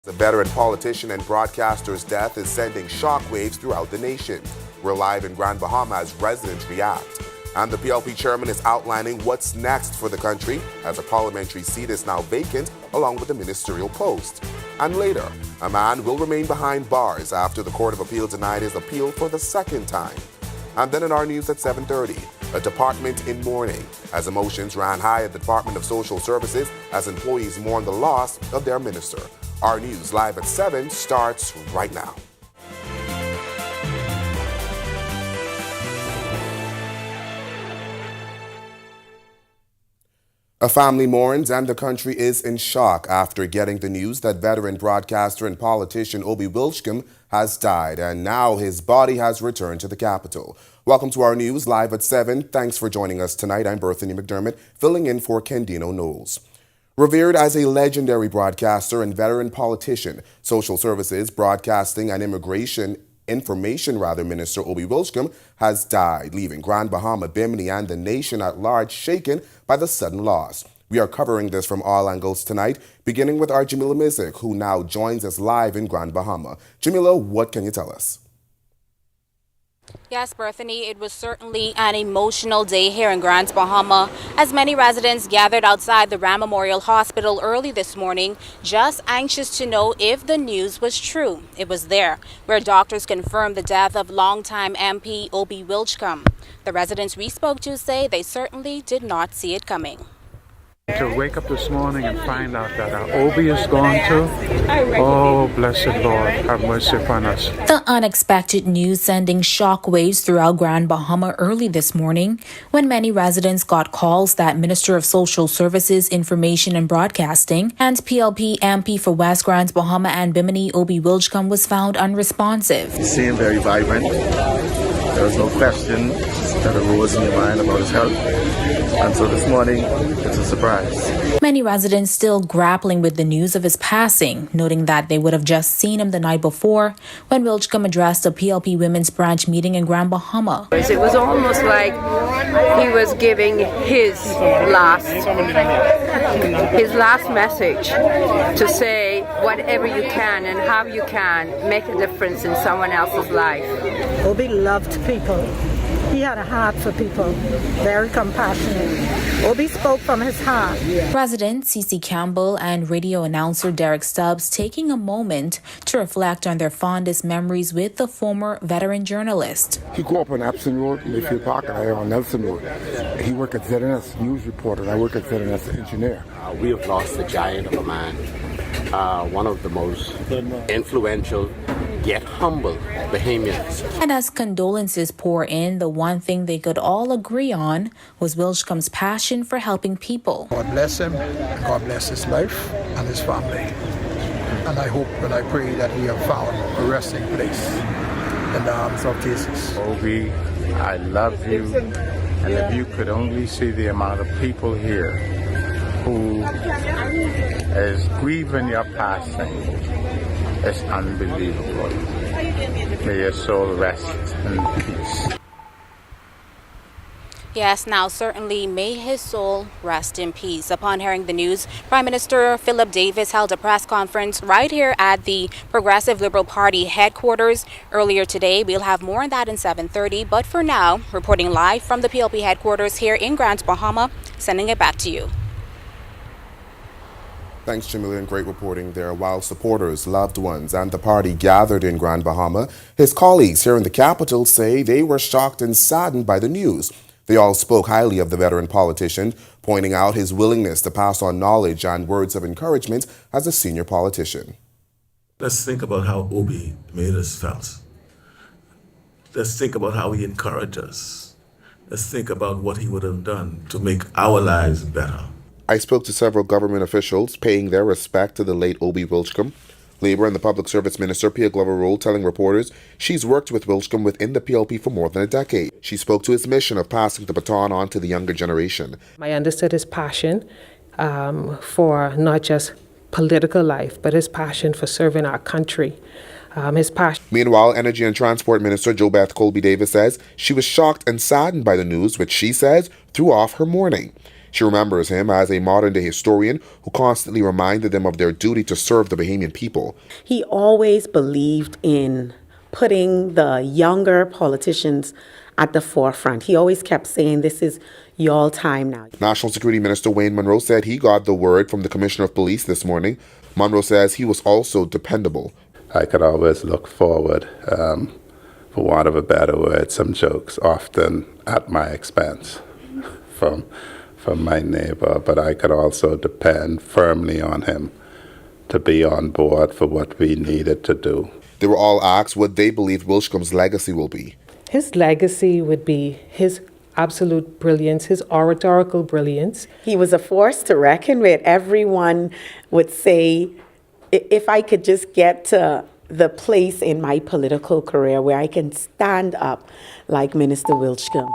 The veteran politician and broadcaster's death is sending shockwaves throughout the nation. We're live in Grand Bahama as residents react. And the PLP chairman is outlining what's next for the country as a parliamentary seat is now vacant along with the ministerial post. And later, a man will remain behind bars after the Court of Appeal denied his appeal for the second time. And then in our news at 7:30, a department in mourning as emotions ran high at the Department of Social Services as employees mourn the loss of their minister. Our news live at 7 starts right now. A family mourns and the country is in shock after getting the news that veteran broadcaster and politician Obi Wilchcombe has died, and now his body has returned to the capital. Welcome to our news live at 7. Thanks for joining us tonight. I'm Berthany McDermott, filling in for Kendino Knowles. Revered as a legendary broadcaster and veteran politician, Social Services, Broadcasting and Information Minister Obi Wilchcombe has died, leaving Grand Bahama, Bimini and the nation at large shaken by the sudden loss. We are covering this from all angles tonight, beginning with our Jamila Mizik, who now joins us live in Grand Bahama. Jamila, what can you tell us? Yes, Berthany, it was certainly an emotional day here in Grand Bahama as many residents gathered outside the Ram Memorial Hospital early this morning, just anxious to know if the news was true. It was there, where doctors confirmed the death of longtime MP Obi Wilchcombe. The residents we spoke to say they certainly did not see it coming. To wake up this morning and find out that our Obi is gone too, oh, blessed Lord, have mercy upon us. The unexpected news sending shockwaves throughout Grand Bahama early this morning when many residents got calls that Minister of Social Services, Information and Broadcasting and PLP MP for West Grand Bahama and Bimini Obi Wilchcombe was found unresponsive. He seemed very vibrant. There was no question that arose in your mind about his health. And so this morning, it's a surprise. Many residents still grappling with the news of his passing, noting that they would have just seen him the night before when Wilchcombe addressed a PLP Women's Branch meeting in Grand Bahama. It was almost like he was giving his last message to say whatever you can and how you can make a difference in someone else's life. Obi loved people. He had a heart for people, very compassionate. Obi spoke from his heart. President C.C. Campbell and radio announcer Derek Stubbs taking a moment to reflect on their fondest memories with the former veteran journalist. He grew up on Epsom Road, Mayfield Park, and I on Nelson Road. He worked at ZNS News Reporter, and I work at ZNS Engineer. We have lost a giant of a man, one of the most influential yet humble Bahamians. And as condolences pour in, the one thing they could all agree on was Wilchcombe's passion for helping people. God bless him, God bless his life and his family. And I hope and I pray that he have found a resting place in the arms of Jesus. Obi, I love you. And if you could only see the amount of people here who is grieving your passing, it's unbelievable. May your soul rest in peace. Yes, now certainly may his soul rest in peace. Upon hearing the news, Prime Minister Philip Davis held a press conference right here at the Progressive Liberal Party headquarters earlier today. We'll have more on that in 7:30, but for now, reporting live from the PLP headquarters here in Grand Bahama, sending it back to you. Thanks, Jamila, and great reporting there. While supporters, loved ones, and the party gathered in Grand Bahama, his colleagues here in the capital say they were shocked and saddened by the news. They all spoke highly of the veteran politician, pointing out his willingness to pass on knowledge and words of encouragement as a senior politician. Let's think about how Obi made us felt. Let's think about how he encouraged us. Let's think about what he would have done to make our lives better. I spoke to several government officials paying their respect to the late Obi Wilchcombe. Labor and the Public Service Minister, Pia Glover-Roll, telling reporters she's worked with Wilchcombe within the PLP for more than a decade. She spoke to his mission of passing the baton on to the younger generation. I understood his passion for not just political life, but his passion for serving our country. His passion. Meanwhile, Energy and Transport Minister JoBeth Colby Davis says she was shocked and saddened by the news, which she says threw off her mourning. She remembers him as a modern-day historian who constantly reminded them of their duty to serve the Bahamian people. He always believed in putting the younger politicians at the forefront. He always kept saying, this is your time now. National Security Minister Wayne Munro said he got the word from the Commissioner of Police this morning. Munro says he was also dependable. I could always look forward, for want of a better word, some jokes, often at my expense from my neighbor, but I could also depend firmly on him to be on board for what we needed to do. They were all asked what they believe Wilchcombe's legacy will be. His legacy would be his absolute brilliance, his oratorical brilliance. He was a force to reckon with. Everyone would say, if I could just get to the place in my political career where I can stand up like Minister Wilchcombe.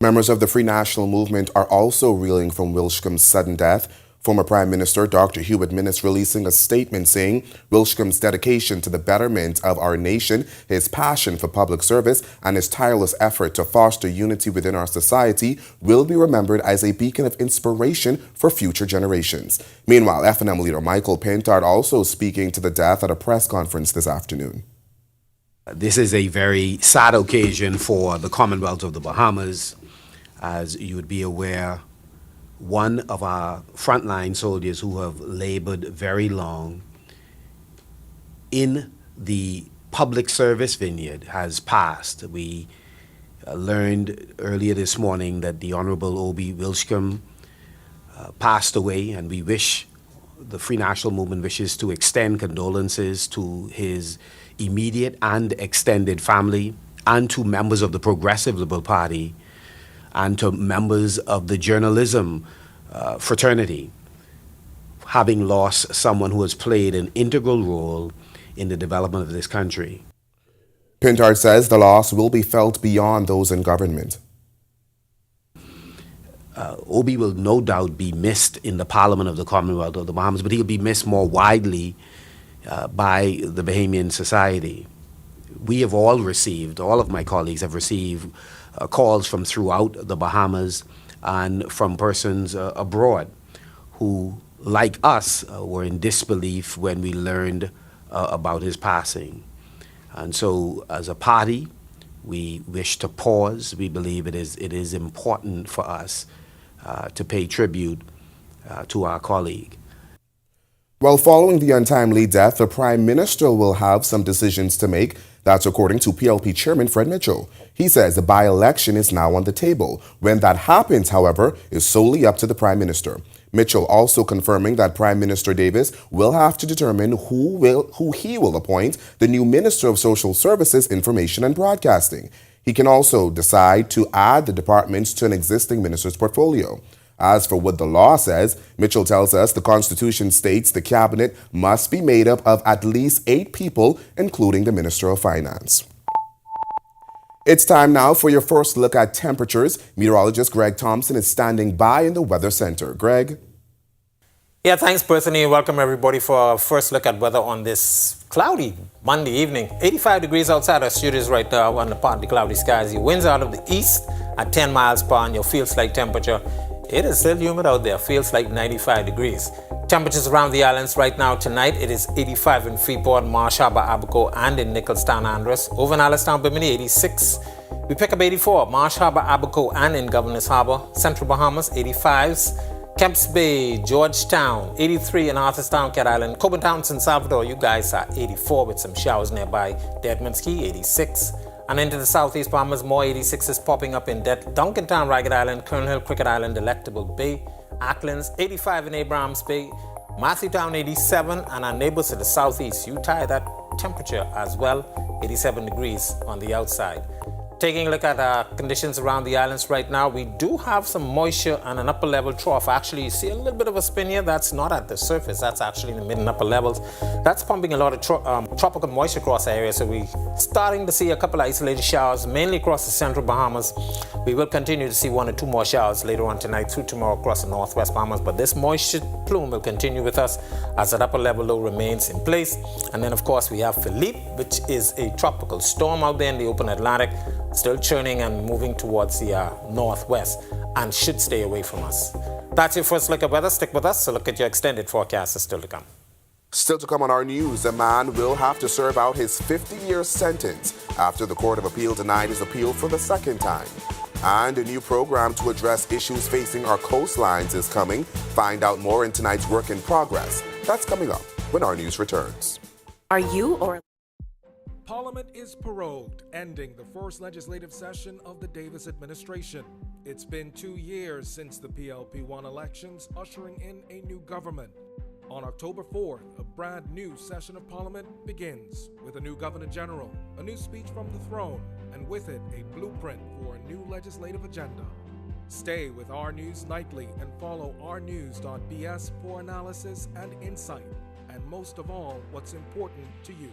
Members of the Free National Movement are also reeling from Wilchcombe's sudden death. Former Prime Minister Dr. Hewitt Minnis releasing a statement saying Wilchcombe's dedication to the betterment of our nation, his passion for public service, and his tireless effort to foster unity within our society will be remembered as a beacon of inspiration for future generations. Meanwhile, FNM leader Michael Pintard also speaking to the death at a press conference this afternoon. This is a very sad occasion for the Commonwealth of the Bahamas. As you would be aware, one of our frontline soldiers who have labored very long in the public service vineyard has passed. We learned earlier this morning that the Honorable Obi Wilchcombe passed away, and we wish, the Free National Movement wishes to extend condolences to his immediate and extended family, and to members of the Progressive Liberal Party, and to members of the journalism fraternity, having lost someone who has played an integral role in the development of this country. Pintard says the loss will be felt beyond those in government. Obi will no doubt be missed in the Parliament of the Commonwealth of the Bahamas, but he'll be missed more widely by the Bahamian society. We have all received, all of my colleagues have received calls from throughout the Bahamas and from persons abroad who, like us, were in disbelief when we learned about his passing. And so, as a party, we wish to pause. We believe it is important for us to pay tribute to our colleague. Well, following the untimely death, the Prime Minister will have some decisions to make. That's according to PLP Chairman Fred Mitchell. He says the by-election is now on the table. When that happens, however, is solely up to the Prime Minister. Mitchell also confirming that Prime Minister Davis will have to determine who he will appoint the new Minister of Social Services, Information and Broadcasting. He can also decide to add the departments to an existing minister's portfolio. As for what the law says, Mitchell tells us the Constitution states the cabinet must be made up of at least 8 people, including the Minister of Finance. It's time now for your first look at temperatures. Meteorologist Greg Thompson is standing by in the Weather Center. Greg? Yeah, thanks, Berthany. Welcome, everybody, for our first look at weather on this cloudy Monday evening. 85 degrees outside our studios right now on the partly cloudy skies. The winds out of the east at 10 miles per hour, and your feels-like temperature. It is still humid out there, feels like 95 degrees. Temperatures around the islands right now tonight, it is 85 in Freeport, Marsh Harbour, Abaco, and in Nicholstown, Andros. Over in Alistown, Bimini, 86. We pick up 84, Marsh Harbour, Abaco, and in Governor's Harbour. Central Bahamas, 85s. Kemps Bay, Georgetown, 83 in Arthurstown, Cat Island. Coburn Town, San Salvador, you guys are 84 with some showers nearby. Deadman's Key, 86. And into the southeast Bahamas, more 86s popping up in Duncantown, Ragged Island, Colonel Hill, Cricket Island, Delectable Bay, Acklands, 85 in Abrahams Bay, Matthewtown, 87, and our neighbors to the southeast, you tie that temperature as well, 87 degrees on the outside. Taking a look at conditions around the islands right now, we do have some moisture and an upper level trough. Actually, you see a little bit of a spin here. That's not at the surface. That's actually in the mid and upper levels. That's pumping a lot of tropical moisture across the area. So we're starting to see a couple of isolated showers, mainly across the central Bahamas. We will continue to see 1 or 2 more showers later on tonight through tomorrow across the northwest Bahamas. But this moisture plume will continue with us as that upper level low remains in place. And then, of course, we have Philippe, which is a tropical storm out there in the open Atlantic. still churning and moving towards the northwest and should stay away from us. That's your first look at weather. Stick with us. So look at your extended forecast is still to come. Still to come on our news, a man will have to serve out his 50-year sentence after the Court of Appeal denied his appeal for the second time. And a new program to address issues facing our coastlines is coming. Find out more in tonight's Work in Progress. That's coming up when our news returns. Are you or... Parliament is prorogued, ending the first legislative session of the Davis administration. It's been 2 years since the PLP won elections, ushering in a new government. On October 4th, a brand new session of Parliament begins with a new Governor General, a new speech from the throne, and with it a blueprint for a new legislative agenda. Stay with Our News Nightly and follow ournews.bs for analysis and insight, and most of all, what's important to you.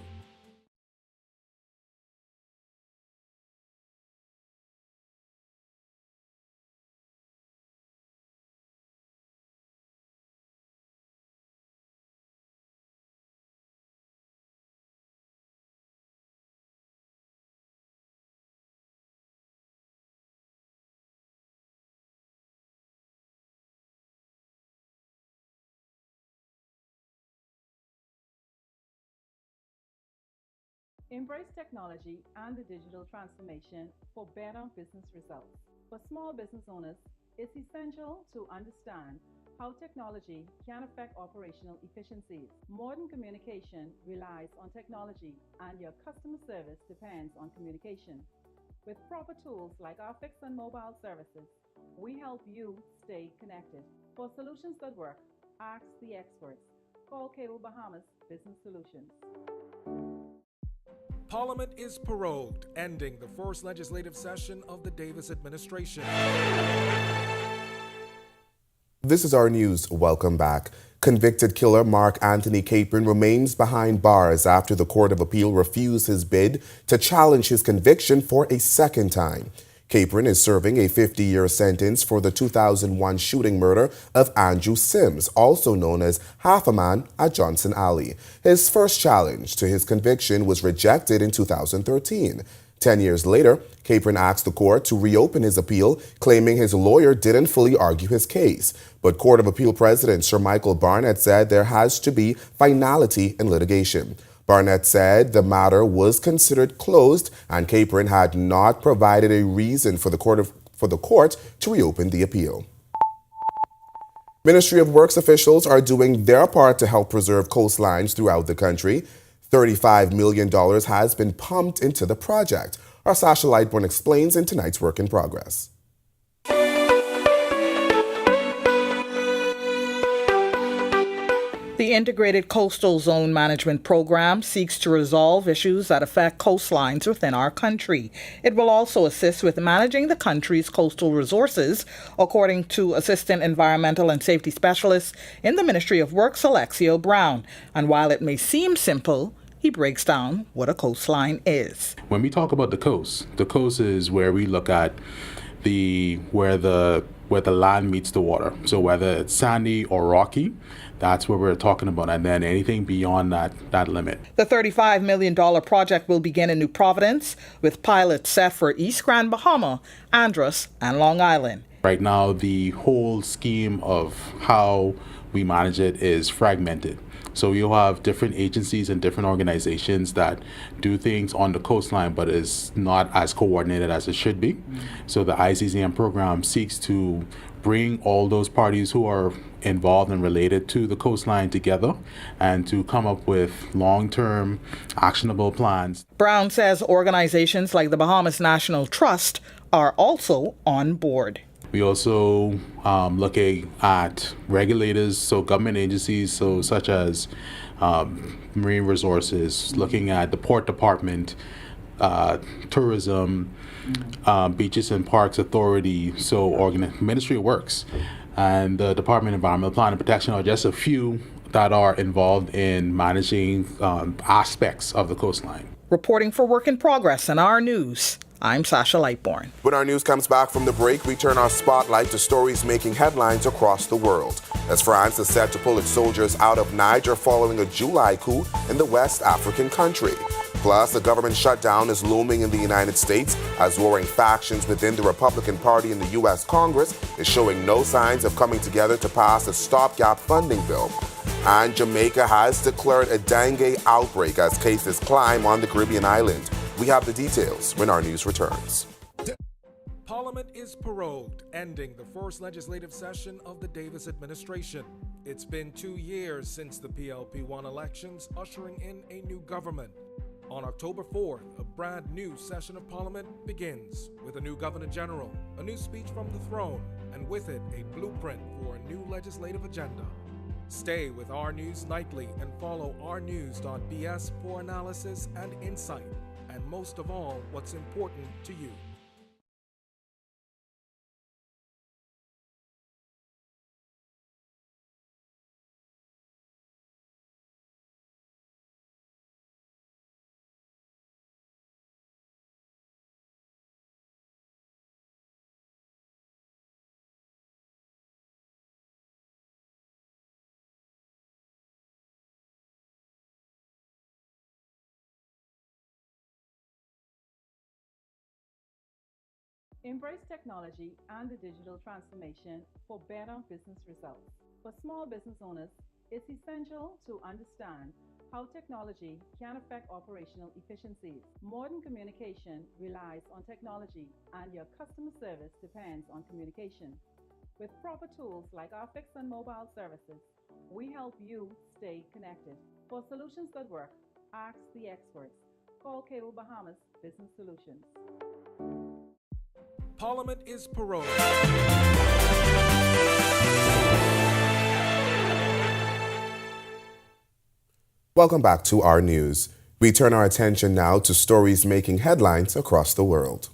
Embrace technology and the digital transformation for better business results. For small business owners, it's essential to understand how technology can affect operational efficiencies. Modern communication relies on technology, and your customer service depends on communication. With proper tools like our fixed and mobile services, we help you stay connected. For solutions that work, ask the experts. Call Cable Bahamas Business Solutions. Parliament is prorogued, ending the first legislative session of the Davis administration. This is Our News. Welcome back. Convicted killer Mark Anthony Capron remains behind bars after the Court of Appeal refused his bid to challenge his conviction for a second time. Capron is serving a 50-year sentence for the 2001 shooting murder of Andrew Sims, also known as Half a Man at Johnson Alley. His first challenge to his conviction was rejected in 2013. 10 years later, Capron asked the court to reopen his appeal, claiming his lawyer didn't fully argue his case. But Court of Appeal President Sir Michael Barnett said there has to be finality in litigation. Barnett said the matter was considered closed and Capron had not provided a reason for the court to reopen the appeal. Ministry of Works officials are doing their part to help preserve coastlines throughout the country. $35 million has been pumped into the project. Our Sasha Lightborn explains in tonight's Work in Progress. The Integrated Coastal Zone Management Program seeks to resolve issues that affect coastlines within our country. It will also assist with managing the country's coastal resources, according to Assistant Environmental and Safety Specialist in the Ministry of Works, Alexio Brown. And while it may seem simple, he breaks down what a coastline is. When we talk about the coast is where we look at where the land meets the water. So whether it's sandy or rocky, that's what we're talking about, and then anything beyond that limit. The $35 million project will begin in New Providence, with pilots set for East Grand Bahama, Andros, and Long Island. Right now, the whole scheme of how we manage it is fragmented. So you'll have different agencies and different organizations that do things on the coastline, but is not as coordinated as it should be. So the ICCM program seeks to bring all those parties who are involved and related to the coastline together and to come up with long-term actionable plans. Brown says organizations like the Bahamas National Trust are also on board. We also looking at regulators, so government agencies, so such as Marine Resources, looking at the Port Department, Tourism, Beaches and Parks Authority, so Ministry of Works, and the Department of Environmental Planning and Protection are just a few that are involved in managing aspects of the coastline. Reporting for Work in Progress and Our News, I'm Sasha Lightborn. When Our News comes back from the break, we turn our spotlight to stories making headlines across the world, as France is set to pull its soldiers out of Niger following a July coup in the West African country. Plus, a government shutdown is looming in the United States as warring factions within the Republican Party in the U.S. Congress is showing no signs of coming together to pass a stopgap funding bill. And Jamaica has declared a dengue outbreak as cases climb on the Caribbean island. We have the details when our news returns. Parliament is prorogued, ending the first legislative session of the Davis administration. It's been 2 years since the PLP won elections, ushering in a new government. On October 4th, a brand new session of Parliament begins with a new Governor General, a new speech from the throne, and with it, a blueprint for a new legislative agenda. Stay with Our News Nightly and follow ournews.bs for analysis and insight, and most of all, what's important to you. Embrace technology and the digital transformation for better business results. For small business owners, it's essential to understand how technology can affect operational efficiencies. Modern communication relies on technology, and your customer service depends on communication. With proper tools like our fixed and mobile services, we help you stay connected. For solutions that work, ask the experts. Call Cable Bahamas Business Solutions. Parliament is prorogued. Welcome back to our news. We turn our attention now to stories making headlines across the world.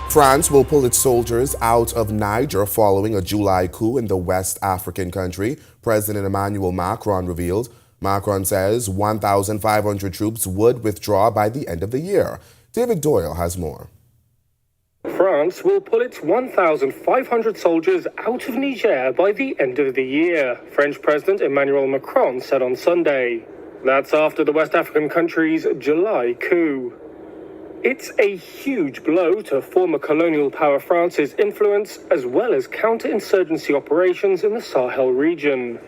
France will pull its soldiers out of Niger following a July coup in the West African country, President Emmanuel Macron revealed. Macron says 1,500 troops would withdraw by the end of the year. David Doyle has more. France will pull its 1,500 soldiers out of Niger by the end of the year, French President Emmanuel Macron said on Sunday. That's after the West African country's July coup. It's a huge blow to former colonial power France's influence, as well as counter-insurgency operations in the Sahel region.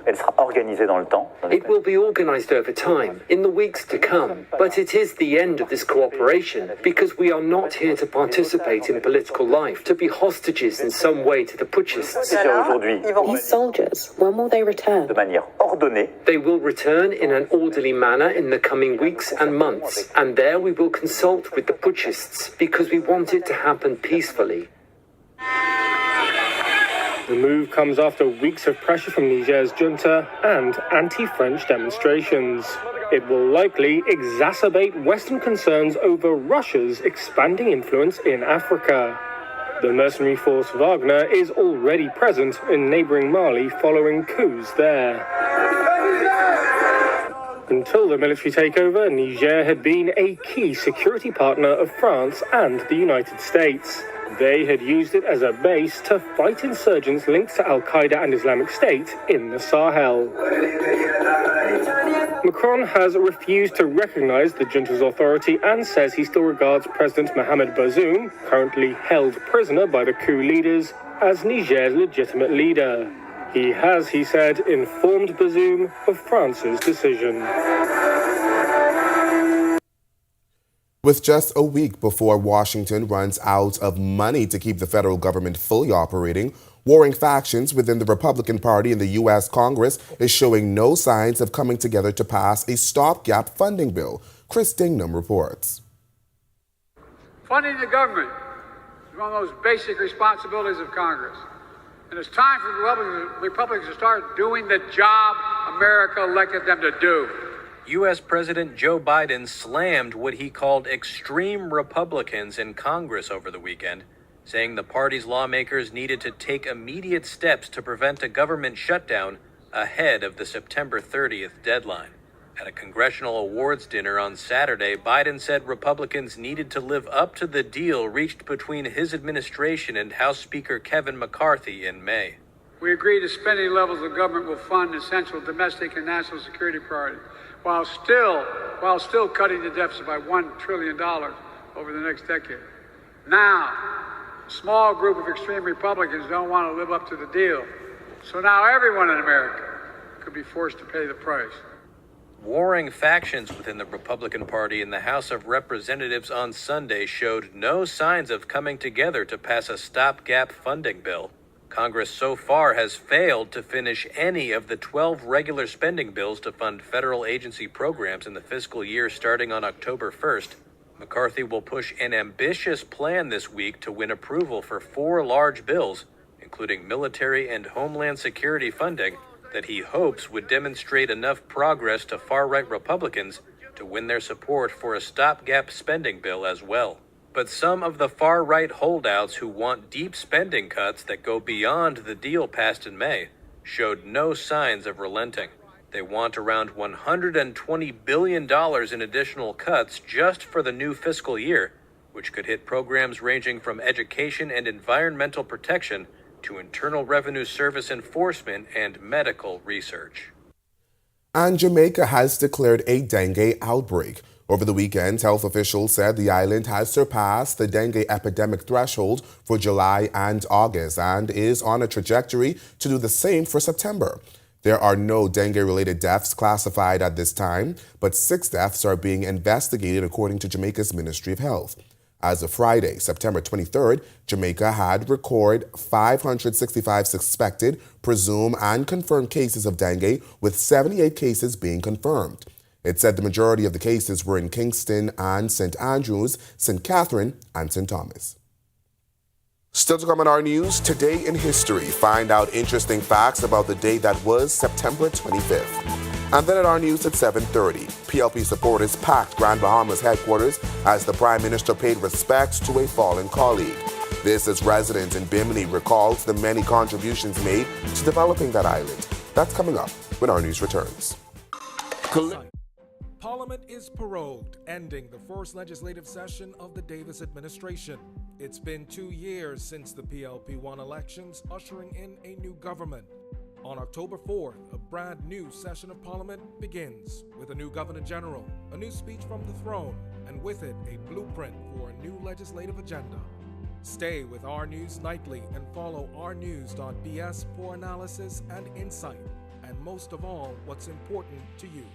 It will be organized over time, in the weeks to come, but it is the end of this cooperation because we are not here to participate in political life, to be hostages in some way to the putschists. These soldiers, when will they return? They will return in an orderly manner in the coming weeks and months, and there we will consult with the putschists because we want it to happen peacefully. The move comes after weeks of pressure from Niger's junta and anti-French demonstrations. It will likely exacerbate Western concerns over Russia's expanding influence in Africa. The mercenary force Wagner is already present in neighboring Mali following coups there. Until the military takeover, Niger had been a key security partner of France and the United States. They had used it as a base to fight insurgents linked to Al-Qaeda and Islamic State in the Sahel. Macron has refused to recognize the junta's authority and says he still regards President Mohamed Bazoum, currently held prisoner by the coup leaders, as Niger's legitimate leader. He has, he said, informed Bazoum of France's decision. With just a week before Washington runs out of money to keep the federal government fully operating, warring factions within the Republican Party in the U.S. Congress is showing no signs of coming together to pass a stopgap funding bill. Chris Dingnam reports. Funding the government is one of those basic responsibilities of Congress. And it's time for Republicans to start doing the job America elected them to do. U.S. President Joe Biden slammed what he called extreme Republicans in Congress over the weekend, saying the party's lawmakers needed to take immediate steps to prevent a government shutdown ahead of the September 30th deadline. At a congressional awards dinner on Saturday, Biden said Republicans needed to live up to the deal reached between his administration and House Speaker Kevin McCarthy in May. We agreed to spending levels the government will fund essential domestic and national security priorities while still cutting the deficit by $1 trillion over the next decade. Now, a small group of extreme Republicans don't want to live up to the deal. So now everyone in America could be forced to pay the price. Warring factions within the Republican Party in the House of Representatives on Sunday showed no signs of coming together to pass a stopgap funding bill. Congress so far has failed to finish any of the 12 regular spending bills to fund federal agency programs in the fiscal year starting on October 1st. McCarthy will push an ambitious plan this week to win approval for 4 large bills, including military and homeland security funding, that he hopes would demonstrate enough progress to far-right Republicans to win their support for a stopgap spending bill as well. But some of the far-right holdouts who want deep spending cuts that go beyond the deal passed in May showed no signs of relenting. They want around $120 billion in additional cuts just for the new fiscal year, which could hit programs ranging from education and environmental protection to Internal Revenue Service enforcement and medical research. And Jamaica has declared a dengue outbreak. Over the weekend, health officials said the island has surpassed the dengue epidemic threshold for July and August and is on a trajectory to do the same for September. There are no dengue-related deaths classified at this time, but 6 deaths are being investigated according to Jamaica's Ministry of Health. As of Friday, September 23rd, Jamaica had recorded 565 suspected, presumed, and confirmed cases of dengue, with 78 cases being confirmed. It said the majority of the cases were in Kingston and St. Andrews, St. Catherine, and St. Thomas. Still to come on our news, Today in History, find out interesting facts about the day that was September 25th. And then at our news at 7:30, PLP supporters packed Grand Bahama's headquarters as the Prime Minister paid respects to a fallen colleague. This as residents in Bimini recalls the many contributions made to developing that island. That's coming up when our news returns. Parliament is prorogued, ending the first legislative session of the Davis administration. It's been 2 years since the PLP won elections, ushering in a new government. On October 4th, a brand new session of Parliament begins with a new Governor General, a new speech from the throne, and with it, a blueprint for a new legislative agenda. Stay with Our News Nightly and follow ournews.bs for analysis and insight, and most of all, what's important to you.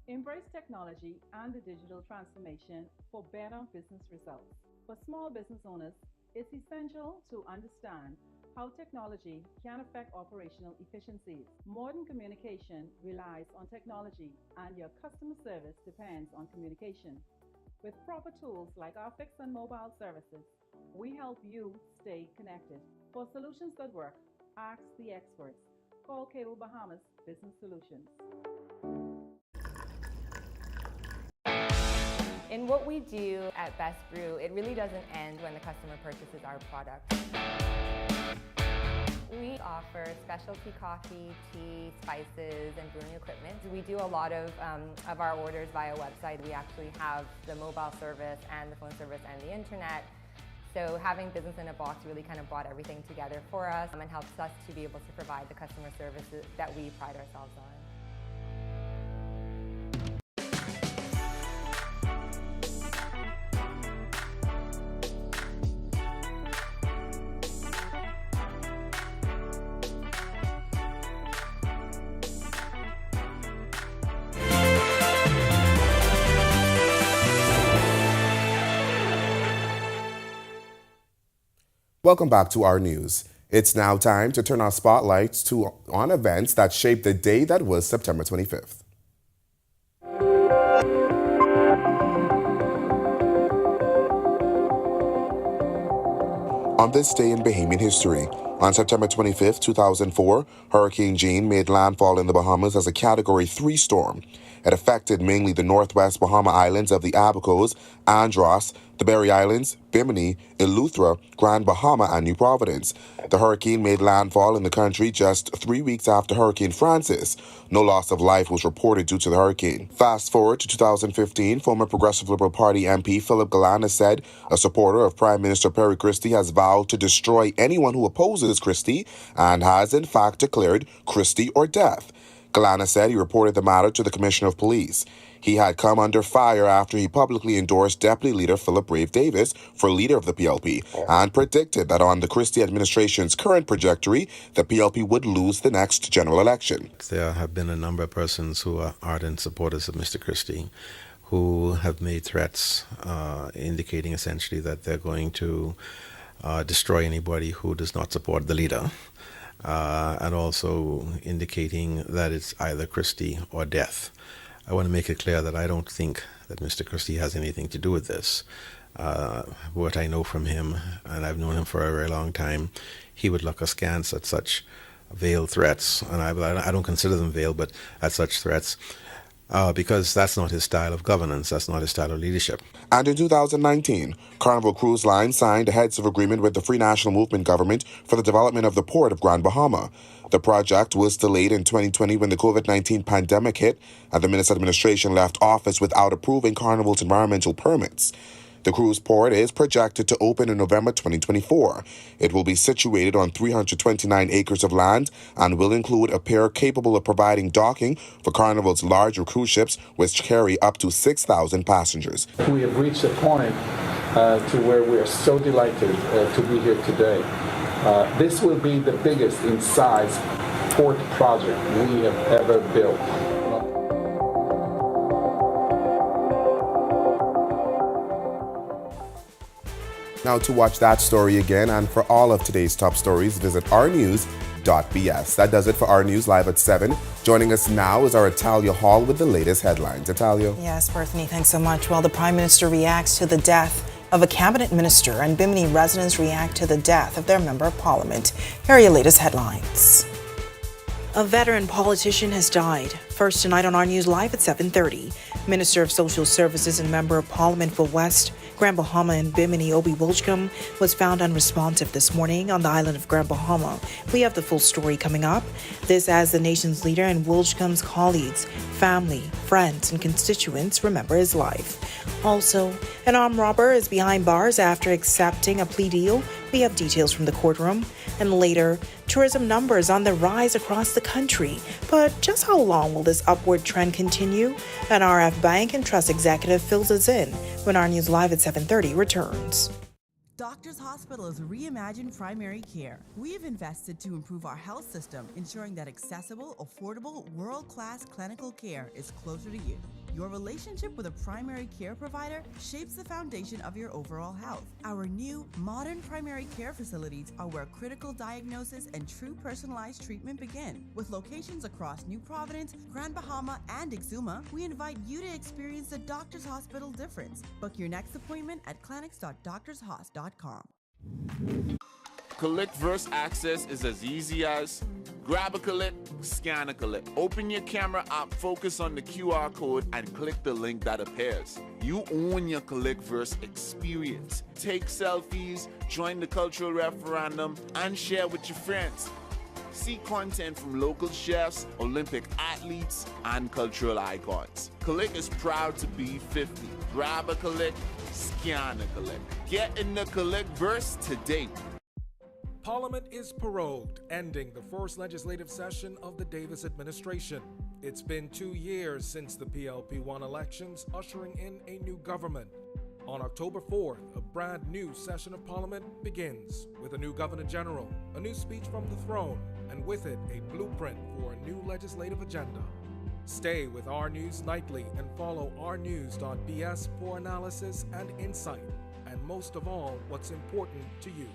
Embrace technology and the digital transformation for better business results. For small business owners, it's essential to understand how technology can affect operational efficiencies. Modern communication relies on technology, and your customer service depends on communication. With proper tools like our fixed and mobile services, we help you stay connected. For solutions that work, ask the experts. Call Cable Bahamas Business Solutions. In what we do at Best Brew, it really doesn't end when the customer purchases our product. We offer specialty coffee, tea, spices, and brewing equipment. We do a lot of our orders via website. We actually have the mobile service and the phone service and the internet. So having business in a box really kind of brought everything together for us and helps us to be able to provide the customer services that we pride ourselves on. Welcome back to our news. It's now time to turn our spotlights on events that shaped the day that was September 25th. On this day in Bahamian history, on September 25, 2004, Hurricane Jean made landfall in the Bahamas as a Category 3 storm. It affected mainly the northwest Bahama islands of the Abacos, Andros, the Berry Islands, Bimini, Eleuthera, Grand Bahama, and New Providence. The hurricane made landfall in the country just 3 weeks after Hurricane Francis. No loss of life was reported due to the hurricane. Fast forward to 2015, former Progressive Liberal Party MP Philip Galana said a supporter of Prime Minister Perry Christie has vowed to destroy anyone who opposes Christie and has in fact declared Christie or death. Galana said he reported the matter to the Commissioner of Police. He had come under fire after he publicly endorsed Deputy Leader Philip Brave Davis for leader of the PLP and predicted that on the Christie administration's current trajectory, the PLP would lose the next general election. There have been a number of persons who are ardent supporters of Mr. Christie who have made threats indicating essentially that they're going to destroy anybody who does not support the leader. And also indicating that it's either Christie or death. I want to make it clear that I don't think that Mr. Christie has anything to do with this. What I know from him, and I've known him for a very long time, he would look askance at such veiled threats, and I don't consider them veiled, but at such threats, because that's not his style of governance, that's not his style of leadership. And in 2019, Carnival Cruise Line signed a heads of agreement with the Free National Movement government for the development of the port of Grand Bahama. The project was delayed in 2020 when the COVID-19 pandemic hit and the Minister administration left office without approving Carnival's environmental permits. The cruise port is projected to open in November 2024. It will be situated on 329 acres of land and will include a pier capable of providing docking for Carnival's larger cruise ships, which carry up to 6,000 passengers. We have reached a point to where we are so delighted to be here today. This will be the biggest in size port project we have ever built. Now, to watch that story again and for all of today's top stories, visit ournews.bs. That does it for Our News Live at 7. Joining us now is our Italia Hall with the latest headlines. Italia. Yes, Berthany, thanks so much. Well, the Prime Minister reacts to the death of a cabinet minister, and Bimini residents react to the death of their member of parliament. Here are your latest headlines. A veteran politician has died. First tonight on Our News Live at 7:30. Minister of Social Services and Member of Parliament for West, Grand Bahama and Bimini, Obi Wilchcombe, was found unresponsive this morning on the island of Grand Bahama. We have the full story coming up. This as the nation's leader and Wilchcombe's colleagues, family, friends, and constituents remember his life. Also, an armed robber is behind bars after accepting a plea deal. We have details from the courtroom. And later, tourism numbers on the rise across the country. But just how long will this upward trend continue? An RF Bank and Trust executive fills us in when Our News Live at 7:30 returns. Doctors Hospital is reimagined primary care. We have invested to improve our health system, ensuring that accessible, affordable, world-class clinical care is closer to you. Your relationship with a primary care provider shapes the foundation of your overall health. Our new, modern primary care facilities are where critical diagnosis and true personalized treatment begin. With locations across New Providence, Grand Bahama, and Exuma, we invite you to experience the Doctors Hospital difference. Book your next appointment at clinics.doctorshos.com. Collect Verse Access is as easy as grab a collect, scan a collect. Open your camera app, focus on the QR code, and click the link that appears. You own your Collect Verse experience. Take selfies, join the cultural referendum, and share with your friends. See content from local chefs, Olympic athletes, and cultural icons. Collect is proud to be 50. Grab a collect, scan a collect. Get in the Collect Verse today. Parliament is prorogued, ending the first legislative session of the Davis administration. It's been 2 years since the PLP won elections, ushering in a new government. On October 4th, a brand new session of Parliament begins with a new Governor General, a new speech from the throne, and with it, a blueprint for a new legislative agenda. Stay with Our News Nightly and follow ournews.bs for analysis and insight, and most of all, what's important to you.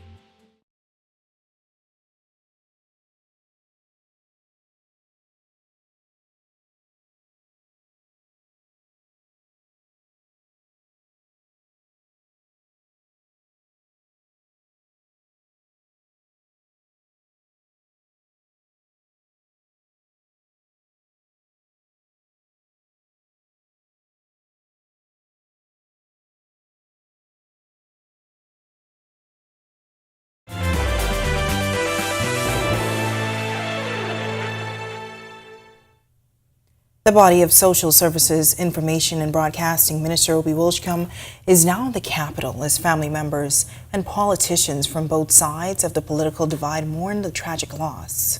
The body of Social Services, Information and Broadcasting Minister Obi Wilchcombe is now in the Capitol as family members and politicians from both sides of the political divide mourn the tragic loss.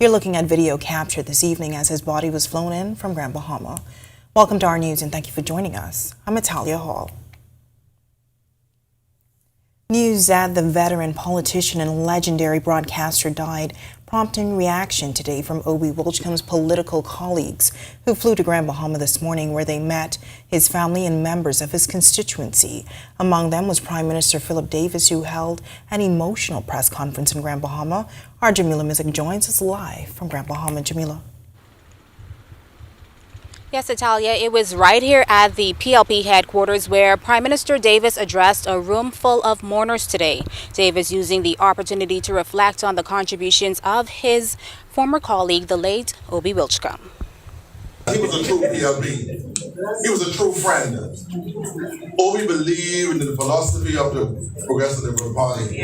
You're looking at video captured this evening as his body was flown in from Grand Bahama. Welcome to our news and thank you for joining us. I'm Natalia Hall. News that the veteran politician and legendary broadcaster died, prompting reaction today from Obi Wilchcombe's political colleagues who flew to Grand Bahama this morning where they met his family and members of his constituency. Among them was Prime Minister Philip Davis, who held an emotional press conference in Grand Bahama. Our Jamila Mizik joins us live from Grand Bahama. Jamila. Yes, Natalia, it was right here at the PLP headquarters where Prime Minister Davis addressed a room full of mourners today. Davis using the opportunity to reflect on the contributions of his former colleague, the late Obi Wilchcombe. He was a true PLP. He was a true friend. Obi believed in the philosophy of the Progressive Liberal Party.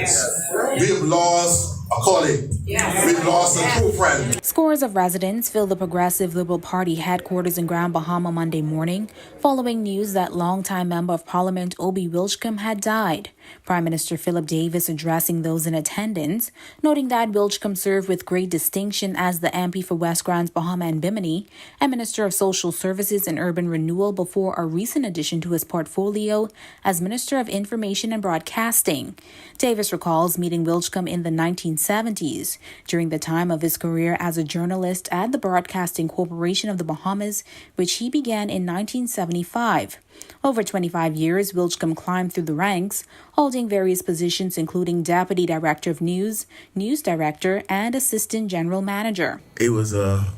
We have lost a colleague. We've lost a true friend. Scores of residents filled the Progressive Liberal Party headquarters in Grand Bahama Monday morning, following news that longtime Member of Parliament Obi Wilchcombe had died. Prime Minister Philip Davis addressing those in attendance, noting that Wilchcombe served with great distinction as the MP for West Grants, Bahama and Bimini, and Minister of Social Services and Urban Renewal before a recent addition to his portfolio as Minister of Information and Broadcasting. Davis recalls meeting Wilchcombe in the 1970s, during the time of his career as a journalist at the Broadcasting Corporation of the Bahamas, which he began in 1975. Over 25 years, Wilchcombe climbed through the ranks, holding various positions including Deputy Director of News, News Director, and Assistant General Manager. He was a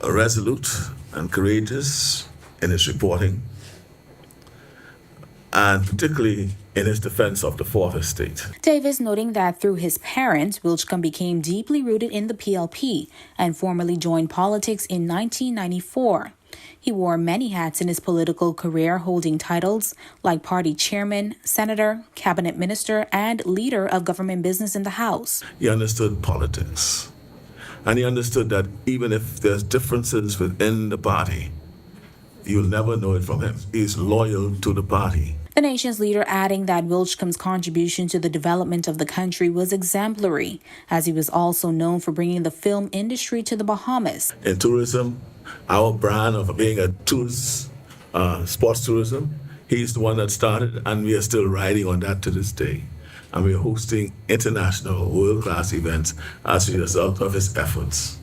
resolute and courageous in his reporting, and particularly in his defense of the Fourth Estate. Davis noting that through his parents, Wilchcombe became deeply rooted in the PLP and formally joined politics in 1994. He wore many hats in his political career, holding titles like party chairman, senator, cabinet minister, and leader of government business in the House. He understood politics, and he understood that even if there's differences within the party, you'll never know it from him. He's loyal to the party. The nation's leader adding that Wilchcombe's contribution to the development of the country was exemplary, as he was also known for bringing the film industry to the Bahamas. In tourism, our brand of being a tourist, sports tourism, he's the one that started, and we are still riding on that to this day. And we are hosting international world-class events as a result of his efforts.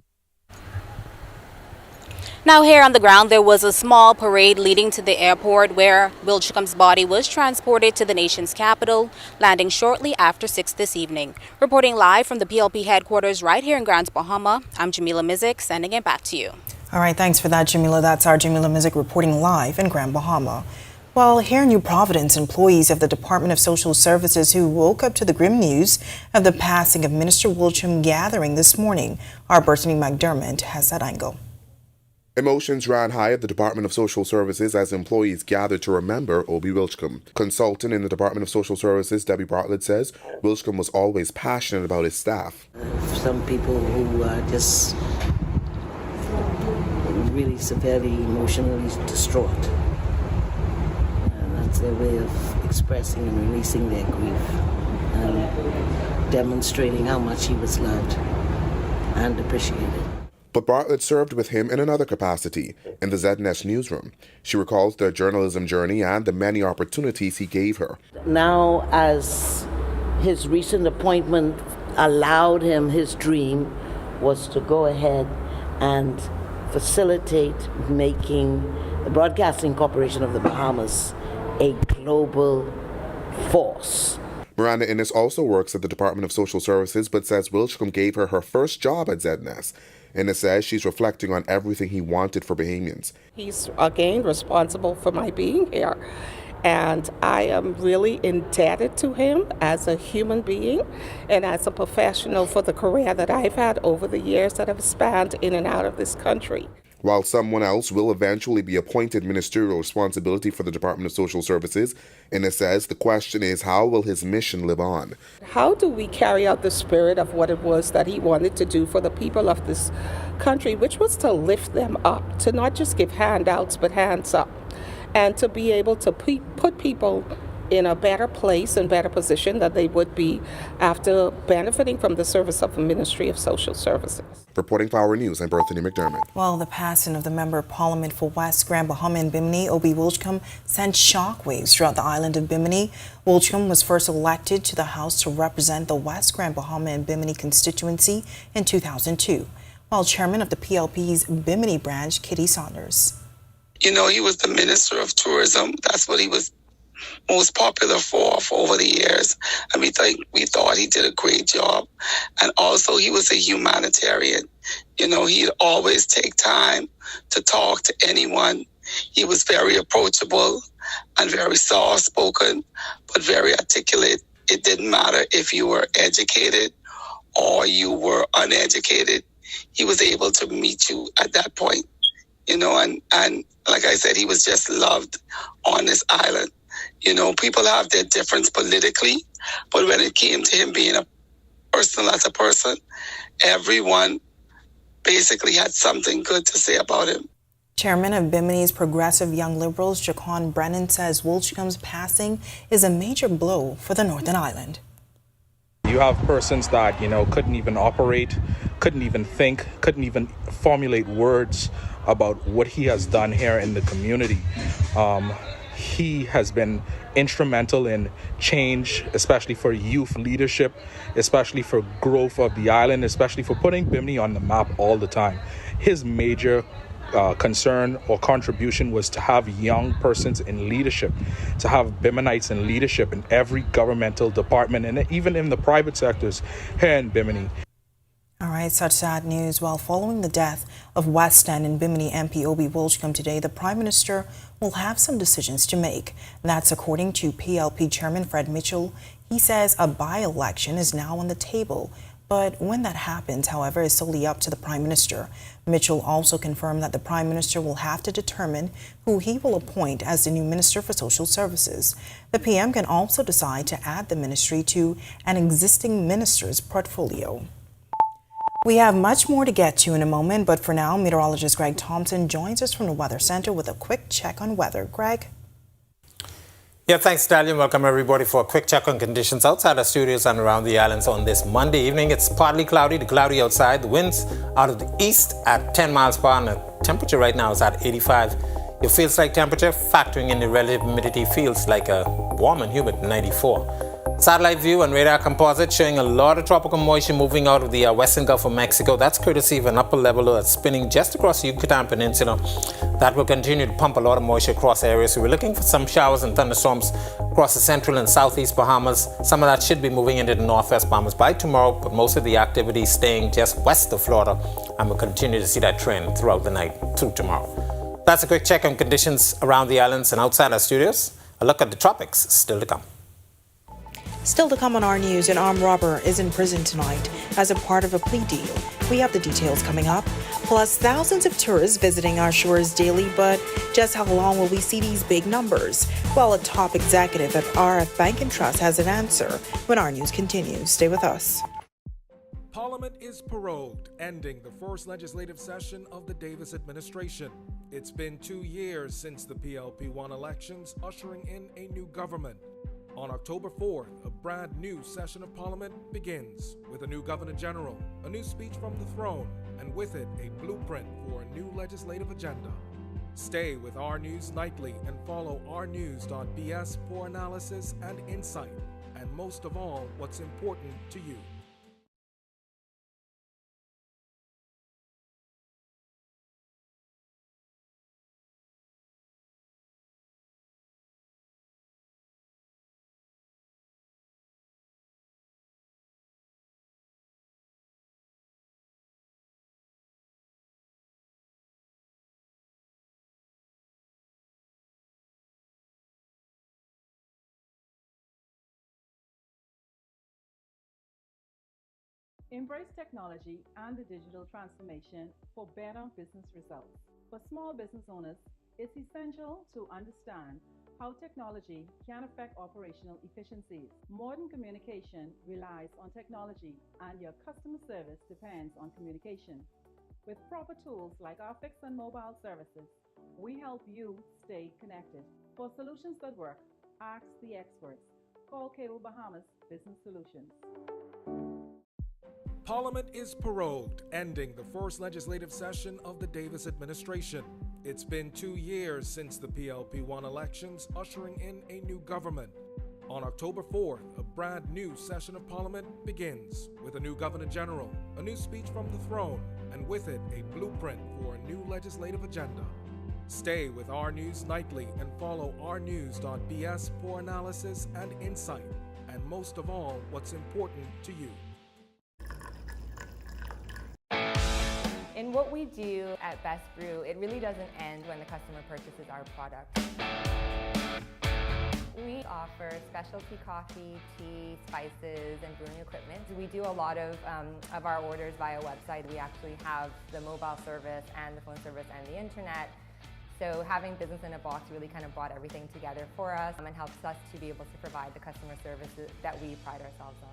Now here on the ground, there was a small parade leading to the airport where Wilchcombe's body was transported to the nation's capital, landing shortly after 6 this evening. Reporting live from the PLP headquarters right here in Grand Bahama, I'm Jamila Mizik, sending it back to you. All right, thanks for that, Jamila. That's our Jamila Mizik reporting live in Grand Bahama. Well, here in New Providence, employees of the Department of Social Services who woke up to the grim news of the passing of Minister Wilchcombe gathering this morning. Our Brittany McDermott has that angle. Emotions ran high at the Department of Social Services as employees gathered to remember Obi Wilchcombe. Consultant in the Department of Social Services, Debbie Bartlett, says Wilchcombe was always passionate about his staff. Some people who are just really severely emotionally distraught. And that's their way of expressing and releasing their grief and demonstrating how much he was loved and appreciated. But Bartlett served with him in another capacity, in the ZNS newsroom. She recalls their journalism journey and the many opportunities he gave her. Now, as his recent appointment allowed him, his dream was to go ahead and facilitate making the Broadcasting Corporation of the Bahamas a global force. Miranda Innes also works at the Department of Social Services, but says Wilchcombe gave her her first job at ZNS. Innes says she's reflecting on everything he wanted for Bahamians. He's, again, responsible for my being here. And I am really indebted to him as a human being and as a professional for the career that I've had over the years that have spanned in and out of this country. while someone else will eventually be appointed ministerial responsibility for the Department of Social Services. Innes says the question is, how will his mission live on? How do we carry out the spirit of what it was that he wanted to do for the people of this country, which was to lift them up, to not just give handouts, but hands up, and to be able to put people in a better place and better position that they would be after benefiting from the service of the Ministry of Social Services. Reporting for Our News, I'm Berthany McDermott. Well, the passing of the Member of Parliament for West Grand Bahama and Bimini, Obi Wilchcombe, sent shockwaves throughout the island of Bimini. Wilchcombe was first elected to the House to represent the West Grand Bahama and Bimini constituency in 2002, while chairman of the PLP's Bimini branch, Kitty Saunders. You know, he was the Minister of Tourism. That's what he was most popular for over the years, and we thought he did a great job. And also, he was a humanitarian. You know, he'd always take time to talk to anyone. He was very approachable and very soft-spoken, but very articulate. It didn't matter if you were educated or you were uneducated. He was able to meet you at that point. You know, and like I said, he was just loved on this island. You know, people have their difference politically, but when it came to him being a person as a person, everyone basically had something good to say about him. Chairman of Bimini's Progressive Young Liberals, Jacon Brennan, says Wilchcombe's passing is a major blow for the Northern Ireland. You have persons that, couldn't even operate, couldn't even think, couldn't even formulate words about what he has done here in the community. He has been instrumental in change, especially for youth leadership, especially for growth of the island, especially for putting Bimini on the map all the time. His major concern or contribution was to have young persons in leadership, to have Biminites in leadership in every governmental department and even in the private sectors here in Bimini. All right, such sad news. While following the death of West End and Bimini MP Obi Wilchcombe today, the Prime Minister will have some decisions to make. That's according to PLP Chairman Fred Mitchell. He says a by-election is now on the table, but when that happens, however, is solely up to the Prime Minister. Mitchell also confirmed that the Prime Minister will have to determine who he will appoint as the new Minister for Social Services. The PM can also decide to add the ministry to an existing minister's portfolio. We have much more to get to in a moment, but for now, meteorologist Greg Thompson joins us from the Weather Center with a quick check on weather. Greg? Yeah, thanks, Dalian. Welcome, everybody, for a quick check on conditions outside our studios and around the islands on this Monday evening. It's partly cloudy to cloudy outside. The winds out of the east at 10 miles per hour, and the temperature right now is at 85. Your feels like temperature, factoring in the relative humidity, feels like a warm and humid 94. Satellite view and radar composite showing a lot of tropical moisture moving out of the western Gulf of Mexico. That's courtesy of an upper level that's spinning just across the Yucatan Peninsula. That will continue to pump a lot of moisture across areas. So we're looking for some showers and thunderstorms across the central and southeast Bahamas. Some of that should be moving into the northwest Bahamas by tomorrow, but most of the activity staying just west of Florida, and we'll continue to see that trend throughout the night through tomorrow. That's a quick check on conditions around the islands and outside our studios. A look at the tropics still to come. Still to come on Our News, an armed robber is in prison tonight as a part of a plea deal. We have the details coming up. Plus, thousands of tourists visiting our shores daily, but just how long will we see these big numbers? Well, a top executive at RF Bank and Trust has an answer when Our News continues. Stay with us. Parliament is prorogued, ending the first legislative session of the Davis administration. It's been 2 years since the PLP-1 elections, ushering in a new government. On October 4th, a brand new session of Parliament begins with a new Governor General, a new speech from the throne, and with it, a blueprint for a new legislative agenda. Stay with Our News Nightly and follow ournews.bs for analysis and insight, and most of all, what's important to you. Embrace technology and the digital transformation for better business results. For small business owners, it's essential to understand how technology can affect operational efficiencies. Modern communication relies on technology, and your customer service depends on communication. With proper tools like our fixed and mobile services, we help you stay connected. For solutions that work, ask the experts. Call Cable Bahamas Business Solutions. Parliament is prorogued, ending the first legislative session of the Davis administration. It's been 2 years since the PLP-1 elections, ushering in a new government. On October 4th, a brand new session of Parliament begins with a new Governor General, a new speech from the throne, and with it, a blueprint for a new legislative agenda. Stay with Our News Nightly and follow ournews.bs for analysis and insight, and most of all, what's important to you. In what we do at Best Brew, it really doesn't end when the customer purchases our product. We offer specialty coffee, tea, spices, and brewing equipment. We do a lot of our orders via website. We actually have the mobile service and the phone service and the internet. So having business in a box really kind of brought everything together for us and helps us to be able to provide the customer services that we pride ourselves on.